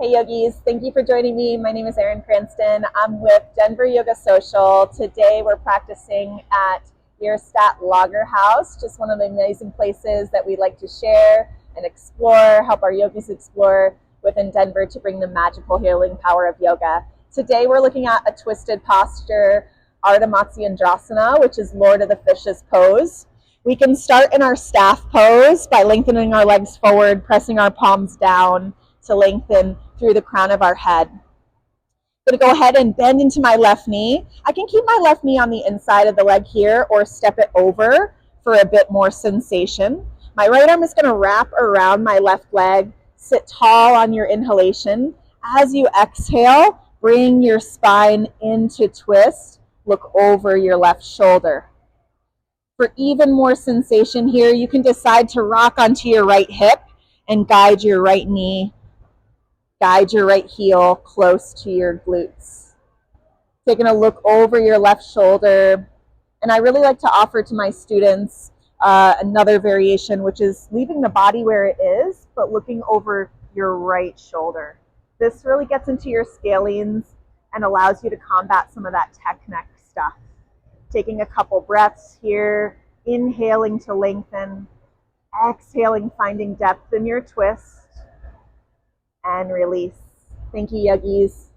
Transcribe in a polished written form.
Hey yogis, thank you for joining me. My name is Erin Cranston. I'm with Denver Yoga Social. Today we're practicing at Earstadt Lager House, just one of the amazing places that we like to share and explore, help our yogis explore within Denver to bring the magical healing power of yoga. Today we're looking at a twisted posture, Ardha Matsyendrasana, which is Lord of the Fishes pose. We can start in our staff pose by lengthening our legs forward, pressing our palms down to lengthen through the crown of our head. I'm going to go ahead and bend into my left knee. I can keep my left knee on the inside of the leg here or step it over for a bit more sensation. My right arm is going to wrap around my left leg. Sit tall on your inhalation. As you exhale, bring your spine into twist. Look over your left shoulder. For even more sensation here, you can decide to rock onto your right hip and guide your right knee, guide your right heel close to your glutes. Taking a look over your left shoulder. And I really like to offer to my students another variation, which is leaving the body where it is, but looking over your right shoulder. This really gets into your scalenes and allows you to combat some of that tech neck stuff. Taking a couple breaths here, inhaling to lengthen, exhaling, finding depth in your twist, and release. Thank you, yogis.